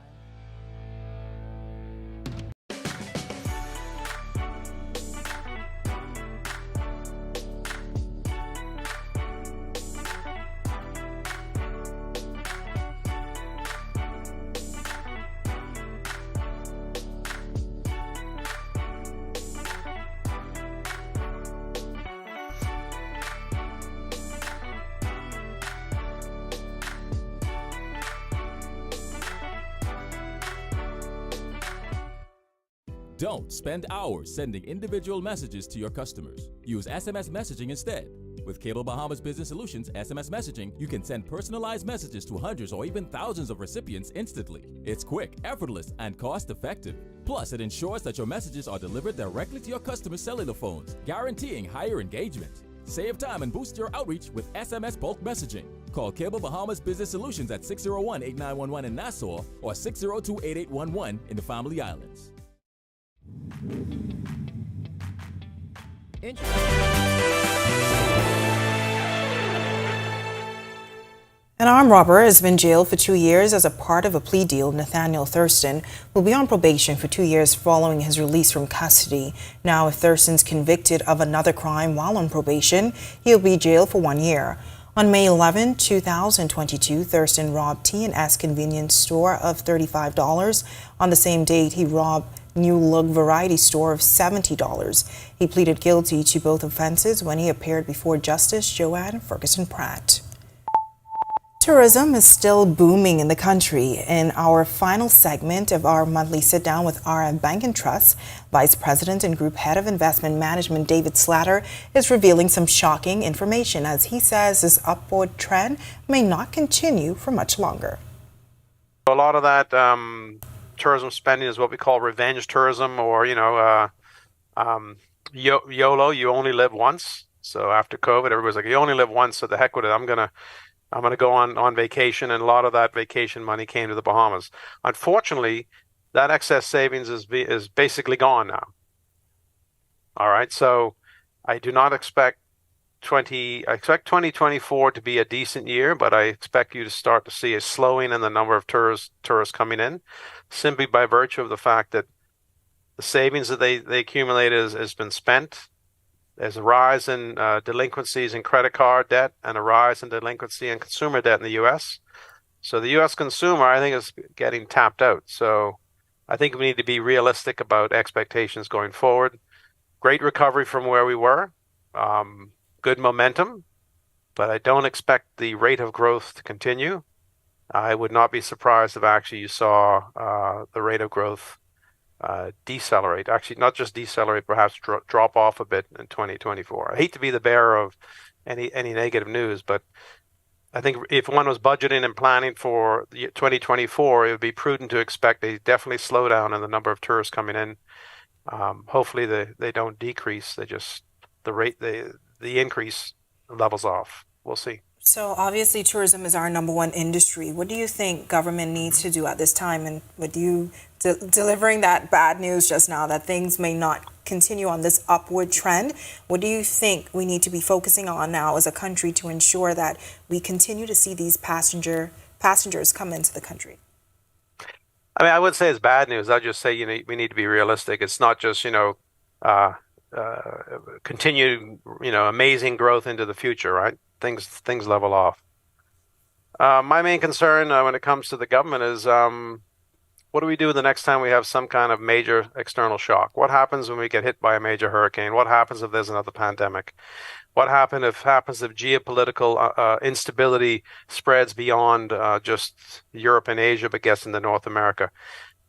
Don't spend hours sending individual messages to your customers. Use SMS messaging instead. With Cable Bahamas Business Solutions SMS messaging, you can send personalized messages to hundreds or even thousands of recipients instantly. It's quick, effortless, and cost-effective. Plus, it ensures that your messages are delivered directly to your customers' cellular phones, guaranteeing higher engagement. Save time and boost your outreach with SMS bulk messaging. Call Cable Bahamas Business Solutions at 601-8911 in Nassau or 602-8811 in the Family Islands. An armed robber has been jailed for 2 years as a part of a plea deal. Nathaniel Thurston will be on probation for 2 years following his release from custody. Now, if Thurston's convicted of another crime while on probation, he'll be jailed for 1 year. On May 11, 2022, Thurston robbed T&S convenience store of $35. On the same date, he robbed New Look Variety Store of $70. He pleaded guilty to both offenses when he appeared before Justice Joanne Ferguson Pratt. Tourism is still booming in the country. In our final segment of our monthly sit-down with RM Bank and Trust, Vice President and Group Head of Investment Management David Slatter is revealing some shocking information as he says this upward trend may not continue for much longer. A lot of that tourism spending is what we call revenge tourism, or YOLO, you only live once. So after COVID, everybody's like, you only live once, so the heck with it. I'm gonna go on vacation, and a lot of that vacation money came to the Bahamas. Unfortunately, that excess savings is basically gone now. All right, so I do not expect 2024 to be a decent year, but I expect you to start to see a slowing in the number of tourists coming in, simply by virtue of the fact that the savings that they accumulated has been spent. There's a rise in delinquencies in credit card debt and a rise in delinquency in consumer debt in the U.S. So the U.S. consumer, I think, is getting tapped out. So I think we need to be realistic about expectations going forward. Great recovery from where we were. Good momentum, but I don't expect the rate of growth to continue. I would not be surprised if actually you saw the rate of growth decelerate. Actually, not just decelerate, perhaps drop off a bit in 2024. I hate to be the bearer of any negative news, but I think if one was budgeting and planning for 2024, it would be prudent to expect a definitely slowdown in the number of tourists coming in. Hopefully they don't decrease. They just the increase levels off. We'll see. So obviously tourism is our number one industry. What do you think government needs to do at this time? And with you delivering that bad news just now that things may not continue on this upward trend, what do you think we need to be focusing on now as a country to ensure that we continue to see these passengers come into the country? I mean, I wouldn't say it's bad news. I'd just say, we need to be realistic. It's not just, continued, amazing growth into the future, right? Things level off. My main concern when it comes to the government is what do we do the next time we have some kind of major external shock? What happens when we get hit by a major hurricane? What happens if there's another pandemic? What happens if geopolitical instability spreads beyond just Europe and Asia, but gets into North America?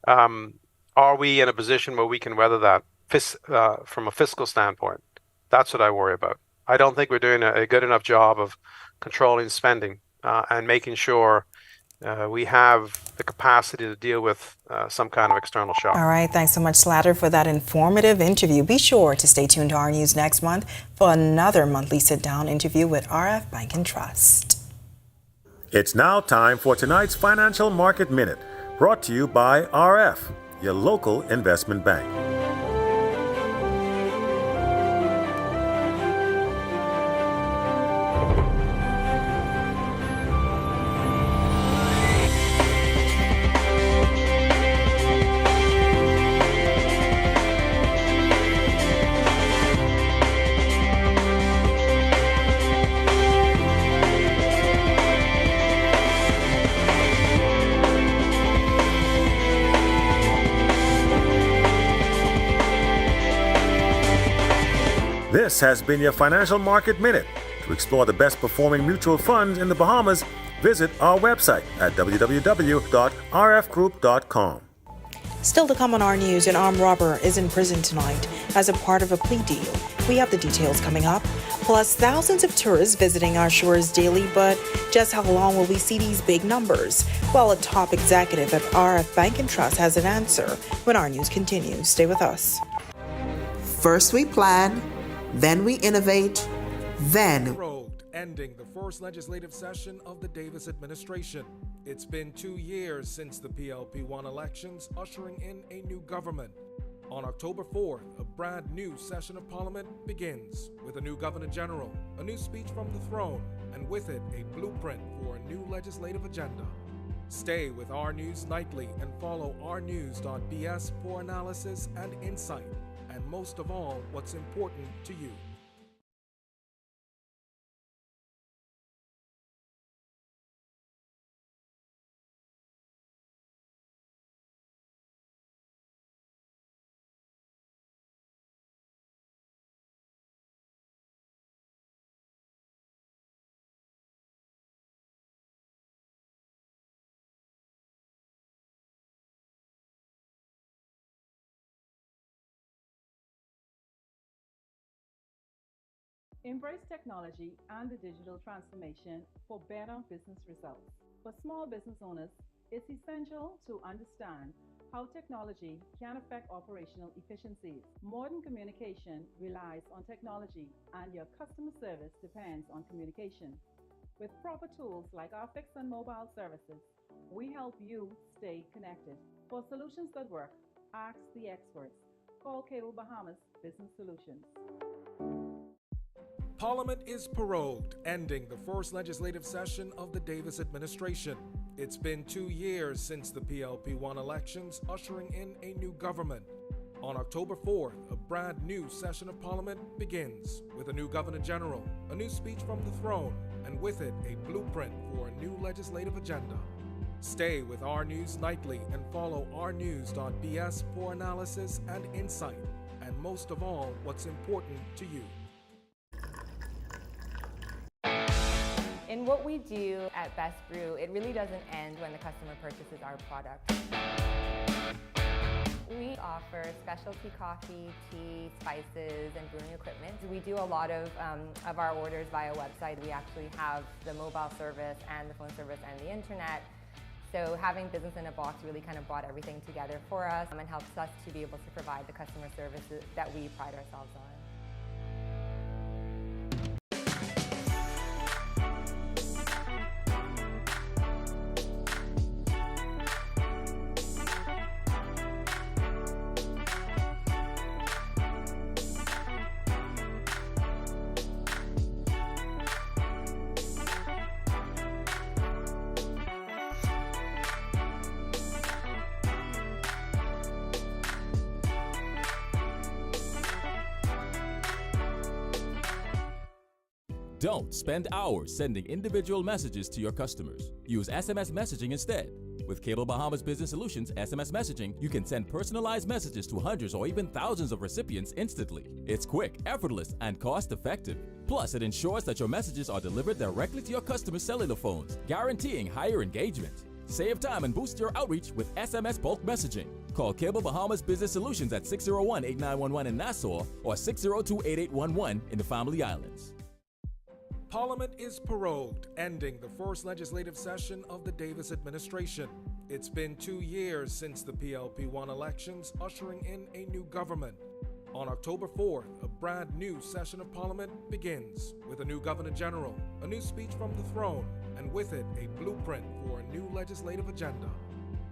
Are we in a position where we can weather that from a fiscal standpoint? That's what I worry about. I don't think we're doing a good enough job of controlling spending and making sure we have the capacity to deal with some kind of external shock. All right. Thanks so much, Slatter, for that informative interview. Be sure to stay tuned to our news next month for another monthly sit-down interview with RF Bank and Trust. It's now time for tonight's Financial Market Minute, brought to you by RF, your local investment bank. This has been your Financial Market Minute. To explore the best performing mutual funds in the Bahamas, visit our website at www.rfgroup.com. Still to come on our news, an armed robber is in prison tonight as a part of a plea deal. We have the details coming up. Plus, thousands of tourists visiting our shores daily, but just how long will we see these big numbers? Well, a top executive at RF Bank and Trust has an answer when our news continues. Stay with us. First we plan, then we innovate, then ending the first legislative session of the Davis administration. It's been 2 years since the PLP-1 elections, ushering in a new government. On October 4th, a brand new session of Parliament begins with a new Governor General, a new speech from the throne, and with it, a blueprint for a new legislative agenda. Stay with Our News Nightly and follow ournews.bs for analysis and insight, and most of all, what's important to you. Embrace technology and the digital transformation for better business results. For small business owners, it's essential to understand how technology can affect operational efficiencies. Modern communication relies on technology, and your customer service depends on communication. With proper tools like our fixed and mobile services, we help you stay connected. For solutions that work, ask the experts. Call Cable Bahamas Business Solutions. Parliament is prorogued, ending the first legislative session of the Davis administration. It's been 2 years since the PLP-1 elections, ushering in a new government. On October 4th, a brand new session of Parliament begins with a new Governor General, a new speech from the throne, and with it, a blueprint for a new legislative agenda. Stay with Our News Nightly and follow ournews.bs for analysis and insight, and most of all, what's important to you. In what we do at Best Brew, it really doesn't end when the customer purchases our product. We offer specialty coffee, tea, spices, and brewing equipment. We do a lot of our orders via website. We actually have the mobile service and the phone service and the internet. So having business in a box really kind of brought everything together for us and helps us to be able to provide the customer services that we pride ourselves on. Don't spend hours sending individual messages to your customers. Use SMS messaging instead. With Cable Bahamas Business Solutions SMS messaging, you can send personalized messages to hundreds or even thousands of recipients instantly. It's quick, effortless, and cost-effective. Plus, it ensures that your messages are delivered directly to your customers' cellular phones, guaranteeing higher engagement. Save time and boost your outreach with SMS bulk messaging. Call Cable Bahamas Business Solutions at 601-8911 in Nassau or 602-8811 in the Family Islands. Parliament is prorogued, ending the first legislative session of the Davis administration. It's been 2 years since the PLP-1 elections, ushering in a new government. On October 4th, a brand new session of Parliament begins with a new Governor General, a new speech from the throne, and with it, a blueprint for a new legislative agenda.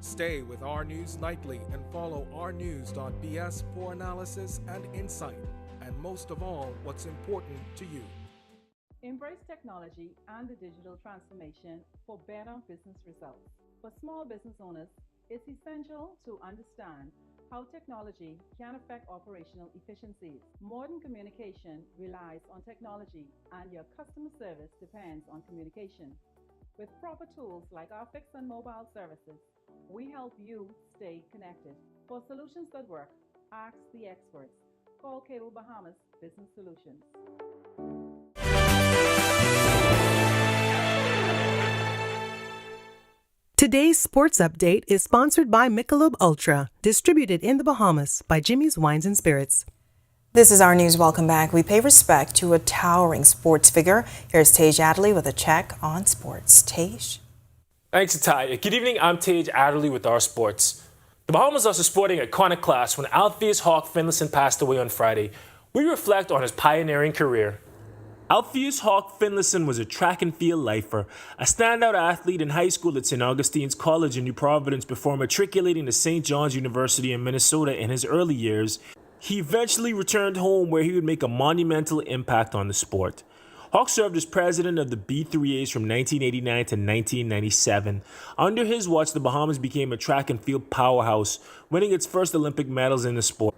Stay with Our News Nightly and follow ournews.bs for analysis and insight, and most of all, what's important to you. Embrace technology and the digital transformation for better business results. For small business owners, it's essential to understand how technology can affect operational efficiencies. Modern communication relies on technology, and your customer service depends on communication. With proper tools like our fixed and mobile services, we help you stay connected. For solutions that work, ask the experts. Call Cable Bahamas Business Solutions. Today's sports update is sponsored by Michelob Ultra, distributed in the Bahamas by Jimmy's Wines and Spirits. This is Our News. Welcome back. We pay respect to a towering sports figure. Here's Tage Adderley with a check on sports. Tage? Thanks, Ataya. Good evening. I'm Tage Adderley with Our Sports. The Bahamas are sporting iconoclast when Alpheus Hawk Finlayson passed away on Friday. We reflect on his pioneering career. Alpheus Hawk Finlayson was a track and field lifer, a standout athlete in high school at St. Augustine's College in New Providence before matriculating to St. John's University in Minnesota in his early years. He eventually returned home where he would make a monumental impact on the sport. Hawk served as president of the B3As from 1989 to 1997. Under his watch, the Bahamas became a track and field powerhouse, winning its first Olympic medals in the sport.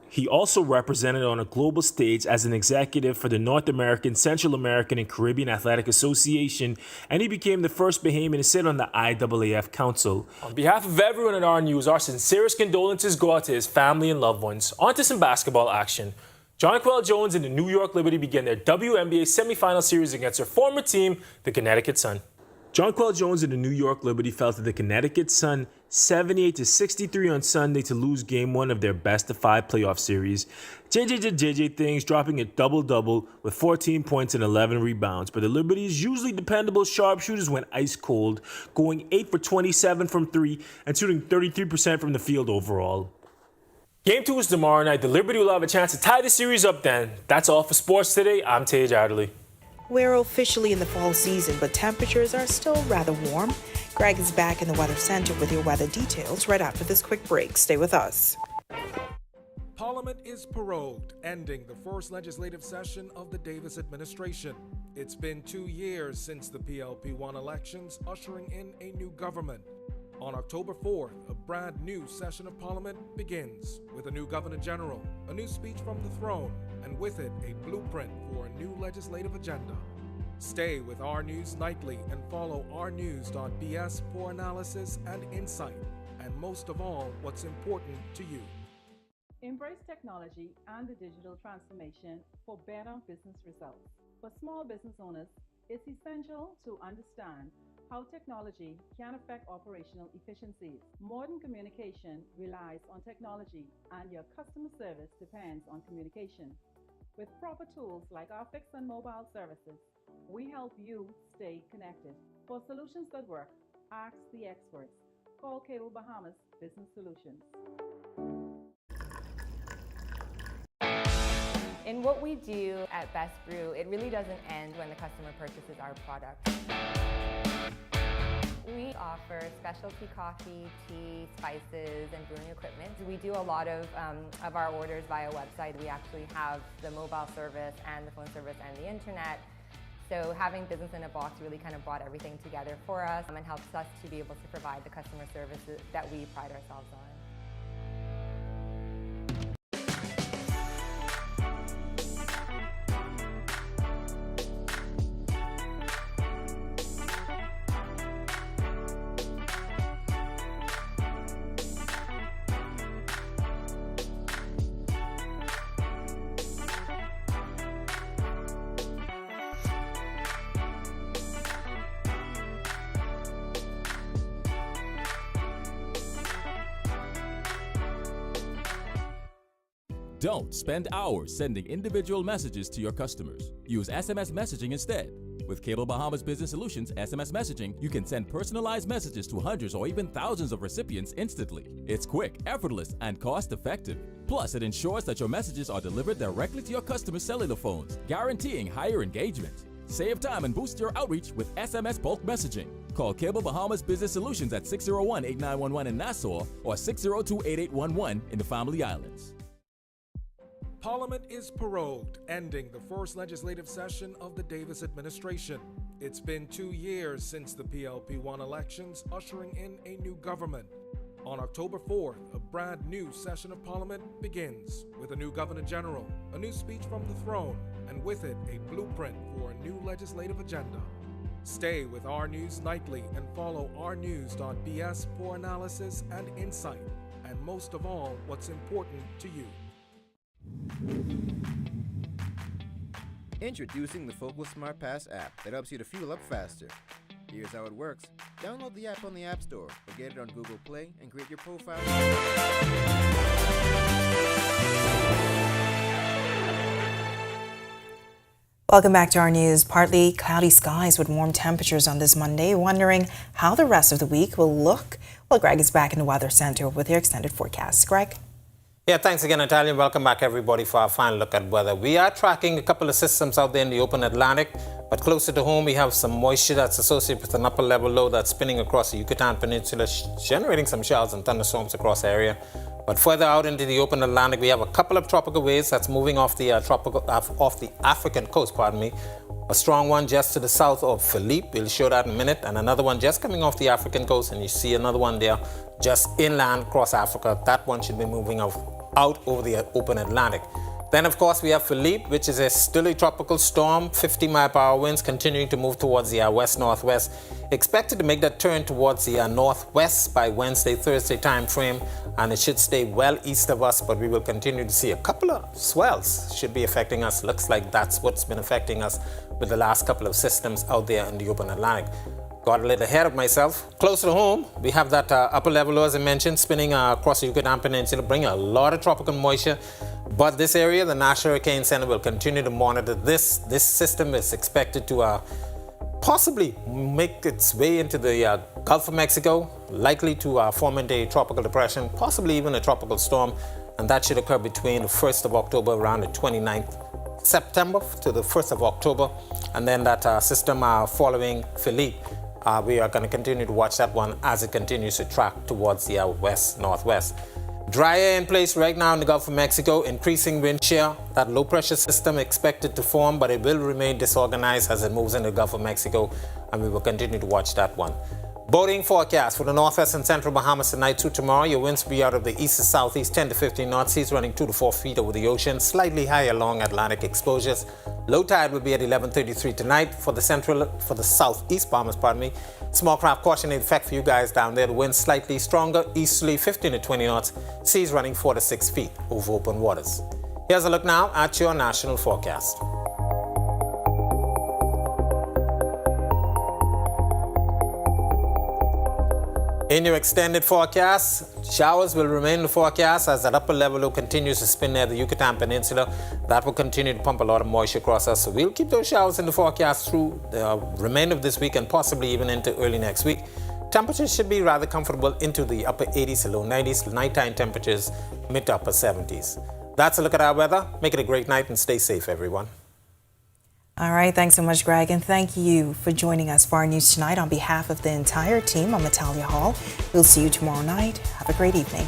He also represented on a global stage as an executive for the North American, Central American, and Caribbean Athletic Association, and he became the first Bahamian to sit on the IAAF Council. On behalf of everyone at Our News, our sincerest condolences go out to his family and loved ones. On to some basketball action. Jonquel Jones and the New York Liberty began their WNBA semifinal series against their former team, the Connecticut Sun. Jonquel Jones and the New York Liberty fell to the Connecticut Sun 78-63 on Sunday to lose Game 1 of their best-of-5 playoff series. JJ Things dropping a double-double with 14 points and 11 rebounds, but the Liberty's usually dependable sharpshooters went ice cold, going 8 for 27 from 3 and shooting 33% from the field overall. Game 2 is tomorrow night. The Liberty will have a chance to tie the series up then. That's all for sports today. I'm Tage Adderley. We're officially in the fall season, but temperatures are still rather warm. Greg is back in the Weather Center with your weather details right after this quick break. Stay with us. Parliament is prorogued, ending the first legislative session of the Davis administration. It's been 2 years since the PLP-1 elections, ushering in a new government. On October 4th, a brand new session of Parliament begins with a new Governor General, a new speech from the throne, and with it, a blueprint for a new legislative agenda. Stay with Our News Nightly and follow ournews.bs for analysis and insight, and most of all, what's important to you. Embrace technology and the digital transformation for better business results. For small business owners, it's essential to understand how technology can affect operational efficiencies. Modern communication relies on technology, and your customer service depends on communication. With proper tools like our fixed and mobile services, we help you stay connected. For solutions that work, ask the experts. Call Cable Bahamas Business Solutions. In what we do at Best Brew, it really doesn't end when the customer purchases our product. We offer specialty coffee, tea, spices, and brewing equipment. We do a lot of our orders via website. We actually have the mobile service and the phone service and the internet. So having business in a box really kind of brought everything together for us and helps us to be able to provide the customer services that we pride ourselves on. Don't spend hours sending individual messages to your customers. Use SMS messaging instead. With Cable Bahamas Business Solutions SMS messaging, you can send personalized messages to hundreds or even thousands of recipients instantly. It's quick, effortless, and cost-effective. Plus, it ensures that your messages are delivered directly to your customers' cellular phones, guaranteeing higher engagement. Save time and boost your outreach with SMS bulk messaging. Call Cable Bahamas Business Solutions at 601-8911 in Nassau or 602-8811 in the Family Islands. Parliament is prorogued, ending the first legislative session of the Davis administration. It's been 2 years since the PLP won elections, ushering in a new government. On October 4th, a brand new session of Parliament begins with a new Governor General, a new speech from the throne, and with it, a blueprint for a new legislative agenda. Stay with Our News Nightly and follow ournews.bs for analysis and insight, and most of all, what's important to you. Introducing the Focal Smart Pass app that helps you to fuel up faster. Here's how it works. Download the app on the App Store or get it on Google Play and create your profile. Welcome back to our news. Partly cloudy skies with warm temperatures on this Monday. Wondering how the rest of the week will look? Well, Greg is back in the Weather Center with your extended forecast. Greg? Yeah, thanks again, Natalia. Welcome back, everybody, for our final look at weather. We are tracking a couple of systems out there in the open Atlantic, but closer to home, we have some moisture that's associated with an upper level low that's spinning across the Yucatan Peninsula, generating some showers and thunderstorms across the area. But further out into the open Atlantic, we have a couple of tropical waves that's moving off the off the African coast, A strong one just to the south of Philippe, we'll show that in a minute, and another one just coming off the African coast, and you see another one there just inland across Africa. That one should be moving out over the open Atlantic. Then, of course, we have Philippe, which is still a tropical storm, 50-mile-per-hour winds continuing to move towards the west-northwest. Expected to make that turn towards the northwest by Wednesday, Thursday time frame, and it should stay well east of us, but we will continue to see a couple of swells should be affecting us. Looks like that's what's been affecting us with the last couple of systems out there in the open Atlantic. Got a little ahead of myself. Closer to home, we have that upper level low, as I mentioned, spinning across the Yucatan Peninsula, bringing a lot of tropical moisture. But this area, the National Hurricane Center, will continue to monitor this. This system is expected to possibly make its way into the Gulf of Mexico, likely to form into a tropical depression, possibly even a tropical storm. And that should occur between the 1st of October around the 29th September to the 1st of October. And then that system following Philippe. We are going to continue to watch that one as it continues to track towards the west-northwest. Dry air in place right now in the Gulf of Mexico, increasing wind shear. That low pressure system expected to form, but it will remain disorganized as it moves into the Gulf of Mexico, and we will continue to watch that one. Boating forecast for the northwest and central Bahamas tonight through tomorrow. Your winds will be out of the east to southeast, 10 to 15 knots, seas running 2 to 4 feet over the ocean, slightly higher along Atlantic exposures. Low tide will be at 11:33 tonight for the southeast Bahamas, Small craft caution in effect for you guys down there. The winds slightly stronger, easterly 15 to 20 knots, seas running 4 to 6 feet over open waters. Here's a look now at your national forecast. In your extended forecast, showers will remain in the forecast as that upper level low continues to spin near the Yucatan Peninsula. That will continue to pump a lot of moisture across us. So we'll keep those showers in the forecast through the remainder of this week and possibly even into early next week. Temperatures should be rather comfortable into the upper 80s to low 90s. Nighttime temperatures mid to upper 70s. That's a look at our weather. Make it a great night and stay safe, everyone. All right, thanks so much, Greg, and thank you for joining us for our news tonight. On behalf of the entire team, I'm Natalia Hall. We'll see you tomorrow night. Have a great evening.